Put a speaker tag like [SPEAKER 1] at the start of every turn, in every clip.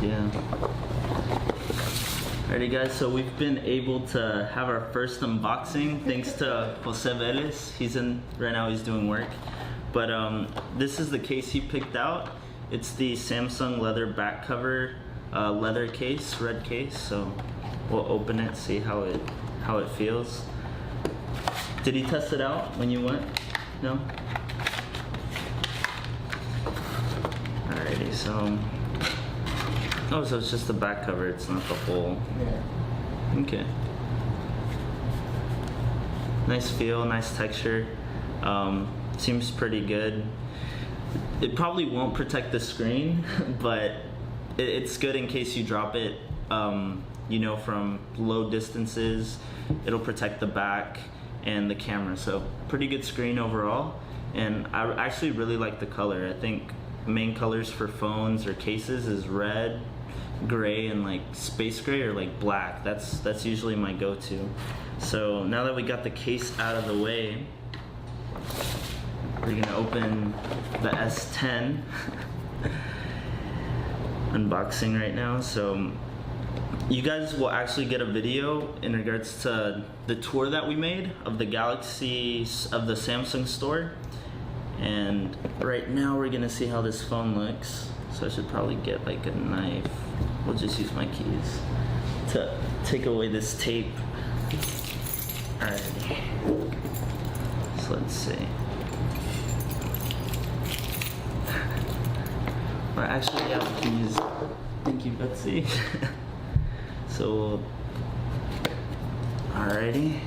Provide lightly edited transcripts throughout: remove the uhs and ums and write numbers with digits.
[SPEAKER 1] Yeah. Alrighty guys, so we've been able to have our first unboxing thanks to Jose Velez. He's in, right now he's doing work. But this is the case he picked out. It's the Samsung leather back cover leather case, red case. So we'll open it, see how it feels. Did he test it out when you went? No? Alrighty, so oh, so it's just the back cover, it's not the whole.
[SPEAKER 2] Yeah.
[SPEAKER 1] Okay. Nice feel, nice texture. Seems pretty good. It probably won't protect the screen, but it's good in case you drop it, you know, from low distances. It'll protect the back and the camera. So pretty good screen overall. And I actually really like the color. I think main colors for phones or cases is red, gray, and like space gray or like black. That's usually my go-to. So now that we got the case out of the way, we're gonna open the S10 unboxing right now. So you guys will actually get a video in regards to the tour that we made of the Galaxy, of the Samsung store. And right now we're gonna see how this phone looks. So I should probably get like a knife. We'll just use my keys to take away this tape. Alrighty. So let's see. Or actually, yeah, we can use. Thank you, Betsy. So, alrighty.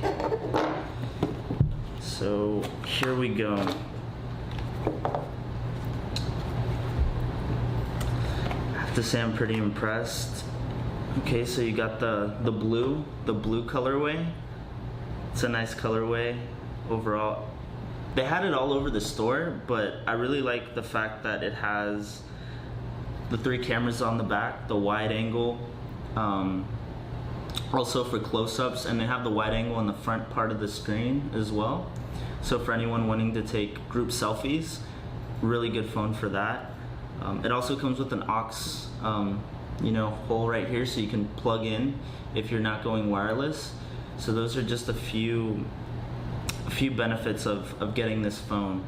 [SPEAKER 1] So here we go. I have to say I'm pretty impressed. Okay, so you got the blue colorway. It's a nice colorway overall. They had it all over the store, but I really like the fact that it has the 3 cameras on the back, the wide angle, also for close-ups, and they have the wide angle on the front part of the screen as well. So for anyone wanting to take group selfies, really good phone for that. It also comes with an aux, you know, hole right here, so you can plug in if you're not going wireless. So those are just a few benefits of getting this phone.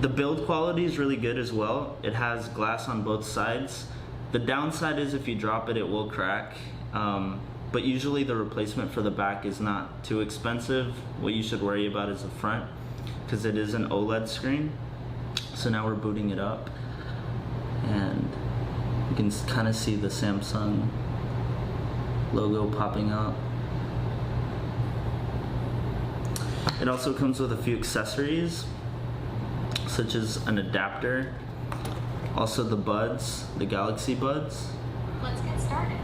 [SPEAKER 1] The build quality is really good as well. It has glass on both sides. The downside is if you drop it, it will crack. But usually the replacement for the back is not too expensive. What you should worry about is the front, because it is an OLED screen. So now we're booting it up, and you can kind of see the Samsung logo popping up. It also comes with a few accessories, such as an adapter, also the buds, the Galaxy buds.
[SPEAKER 3] Let's get started.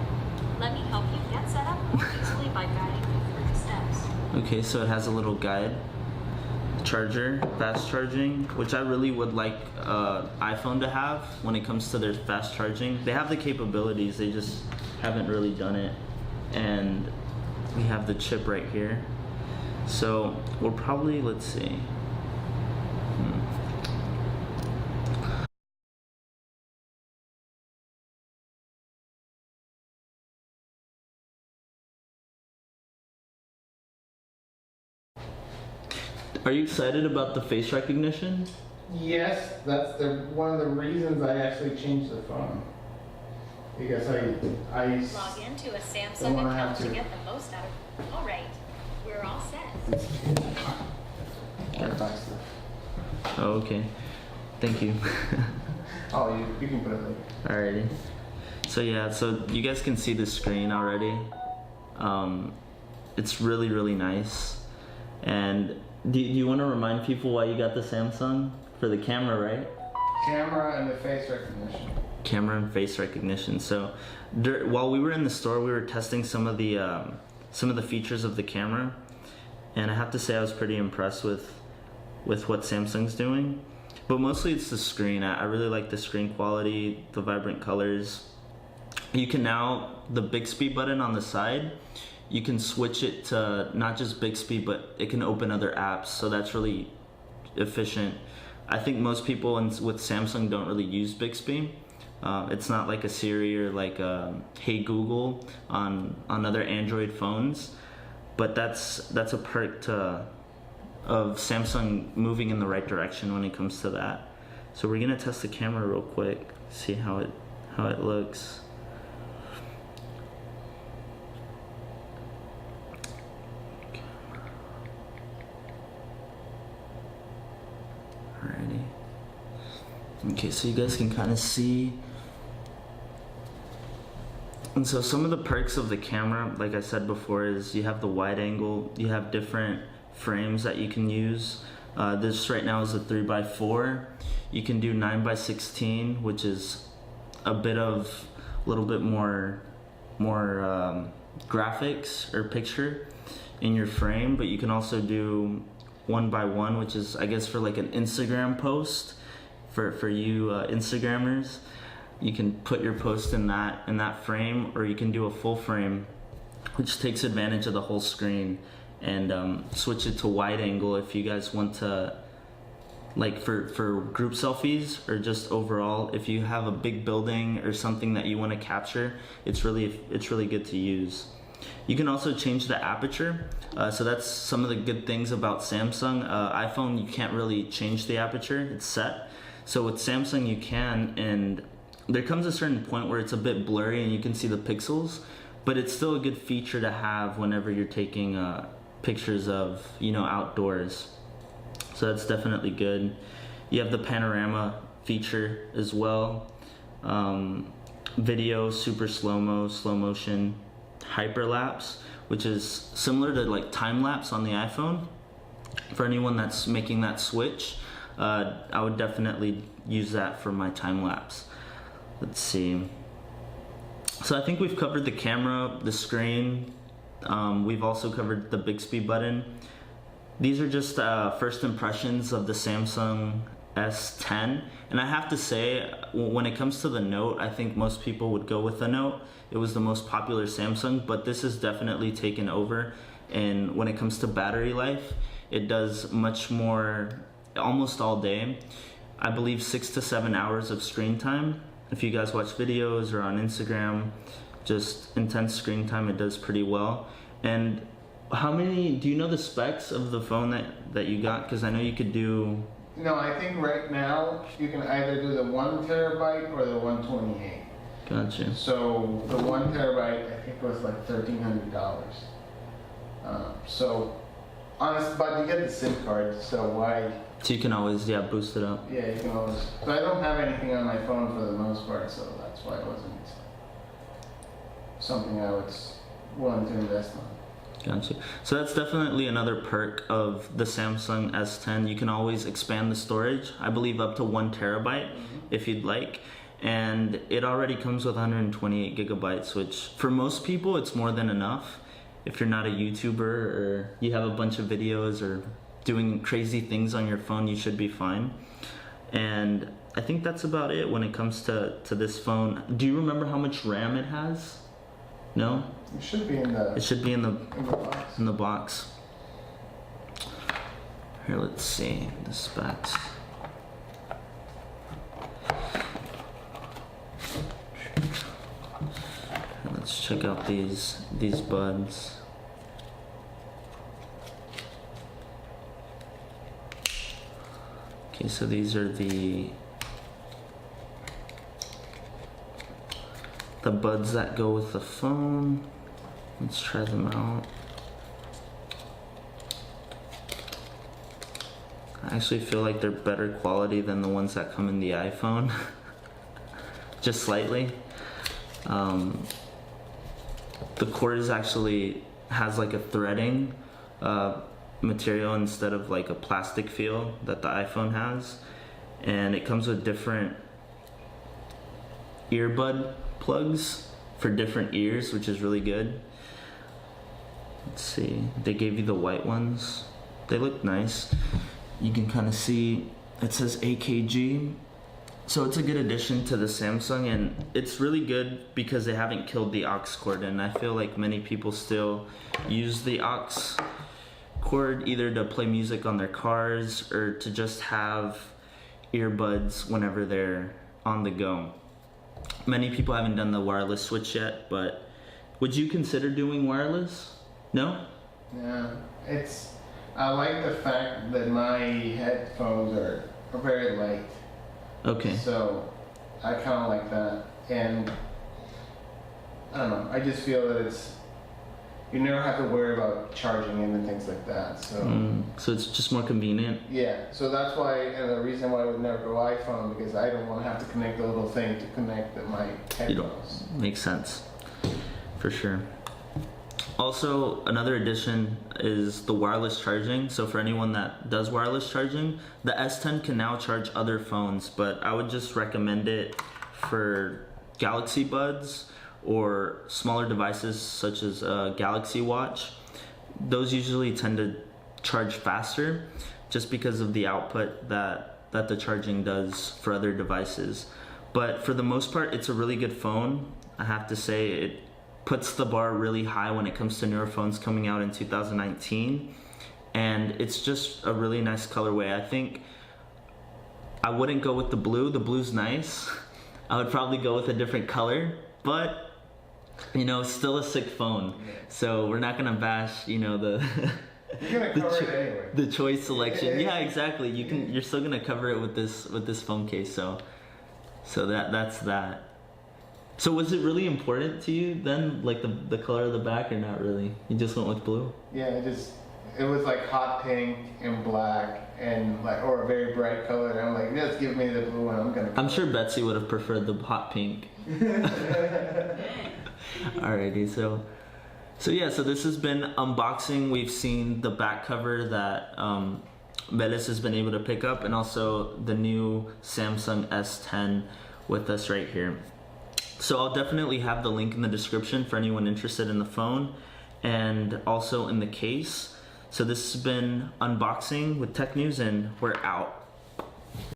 [SPEAKER 3] Let me help you get set up more easily by guiding you through the steps.
[SPEAKER 1] Okay, so it has a little guide. Charger, fast charging, which I really would like iPhone to have when it comes to their fast charging. They have the capabilities, they just haven't really done it. And we have the chip right here. So we'll probably, let's see. Are you excited about the face recognition?
[SPEAKER 2] Yes, that's one of the reasons I actually changed the phone. Because I
[SPEAKER 3] Log into a Samsung account to get the most out of it. All right, we're all set.
[SPEAKER 1] Oh, okay. Thank you.
[SPEAKER 2] Oh, you can put it later.
[SPEAKER 1] Alrighty. So yeah, so you guys can see the screen already. It's really, really nice. And do you want to remind people why you got the Samsung? For the camera, right?
[SPEAKER 2] Camera and the face recognition.
[SPEAKER 1] Camera and face recognition. So while we were in the store, we were testing some of the features of the camera, and I have to say I was pretty impressed with what Samsung's doing. But mostly it's the screen. I really like the screen quality, the vibrant colors. You can now, the Bixby button on the side, you can switch it to not just Bixby, but it can open other apps, so that's really efficient. I think most people with Samsung don't really use Bixby, It's not like a Siri or like a Hey Google on other Android phones, but that's a perk of Samsung moving in the right direction when it comes to that. So we're gonna test the camera real quick, see how it looks. Alrighty. Okay, so you guys can kind of see. And so some of the perks of the camera, like I said before, is you have the wide angle, you have different frames that you can use. This right now is a 3x4. You can do 9x16, which is a little bit more graphics or picture in your frame, but you can also do 1x1, which is, I guess, for like an Instagram post for you Instagrammers. You can put your post in that frame, or you can do a full frame, which takes advantage of the whole screen, and switch it to wide angle if you guys want to, like for group selfies, or just overall if you have a big building or something that you want to capture. It's really good to use. You can also change the aperture, so that's some of the good things about Samsung. iPhone, you can't really change the aperture, it's set. So with Samsung you can, and there comes a certain point where it's a bit blurry and you can see the pixels, but it's still a good feature to have whenever you're taking pictures of, outdoors. So that's definitely good. You have the panorama feature as well. Video, super slow-mo, slow motion, hyperlapse, which is similar to like time-lapse on the iPhone. For anyone that's making that switch, I would definitely use that for my time-lapse. Let's see. So I think we've covered the camera, the screen. We've also covered the Bixby button. These are just first impressions of the Samsung S10. And I have to say, when it comes to the Note, I think most people would go with the Note. It was the most popular Samsung, but this has definitely taken over. And when it comes to battery life, it does much more, almost all day. I believe 6 to 7 hours of screen time. If you guys watch videos or on Instagram, just intense screen time, it does pretty well. And do you know the specs of the phone that you got? Because I know you could do...
[SPEAKER 2] No, I think right now you can either do the 1 terabyte or the 128.
[SPEAKER 1] Gotcha.
[SPEAKER 2] So the 1 terabyte, I think, was like $1,300. So, honest, but you get the SIM card, so why...
[SPEAKER 1] So you can always, boost it up.
[SPEAKER 2] Yeah, you can always... So I don't have anything on my phone for the most part, so that's why it wasn't something I was willing to invest on.
[SPEAKER 1] Gotcha. So that's definitely another perk of the Samsung S10. You can always expand the storage, I believe up to 1 terabyte if you'd like. And it already comes with 128 gigabytes, which for most people it's more than enough. If you're not a YouTuber or you have a bunch of videos or doing crazy things on your phone, you should be fine. And I think that's about it when it comes to this phone. Do you remember how much RAM it has? No?
[SPEAKER 2] It should be in the...
[SPEAKER 1] It should be in the
[SPEAKER 2] box.
[SPEAKER 1] In the box. Here, let's see the specs. Let's check out these buds. Okay, so these are the buds that go with the phone. Let's try them out. I actually feel like they're better quality than the ones that come in the iPhone. Just slightly. The cord has like a threading material instead of like a plastic feel that the iPhone has, and it comes with different earbud plugs for different ears, which is really good. Let's see, they gave you the white ones. They look nice. You can kind of see it says AKG, so it's a good addition to the Samsung, and it's really good because they haven't killed the aux cord, and I feel like many people still use the aux cord either to play music on their cars or to just have earbuds whenever they're on the go. Many people haven't done the wireless switch yet, but would you consider doing wireless? No?
[SPEAKER 2] Yeah, I like the fact that my headphones are very light.
[SPEAKER 1] Okay.
[SPEAKER 2] So I kind of like that. And I don't know, I just feel that you never have to worry about charging in and things like that.
[SPEAKER 1] So it's just more convenient.
[SPEAKER 2] Yeah, so that's why, and the reason why I would never go iPhone, because I don't want to have to connect the little thing to connect my headphones.
[SPEAKER 1] Makes sense, for sure. Also, another addition is the wireless charging. So for anyone that does wireless charging, the S10 can now charge other phones, but I would just recommend it for Galaxy Buds or smaller devices such as a Galaxy Watch. Those usually tend to charge faster just because of the output that the charging does for other devices. But for the most part, it's a really good phone. I have to say, it puts the bar really high when it comes to newer phones coming out in 2019. And it's just a really nice colorway. I think I wouldn't go with the blue. The blue's nice. I would probably go with a different color, but still a sick phone. So we're not gonna bash, the
[SPEAKER 2] You're gonna cover it anyway.
[SPEAKER 1] the choice selection. Yeah, exactly. You're still gonna cover it with this phone case. So that's that. So was it really important to you then, like the color of the back, or not really? You just went with blue?
[SPEAKER 2] Yeah, it was like hot pink and black and or a very bright color. And I'm like, just give me the blue one.
[SPEAKER 1] I'm sure Betsy would have preferred the hot pink. Alrighty, so this has been unboxing. We've seen the back cover that Veles has been able to pick up, and also the new Samsung S10 with us right here. So I'll definitely have the link in the description for anyone interested in the phone, and also in the case. So this has been unboxing with Tech News, and we're out.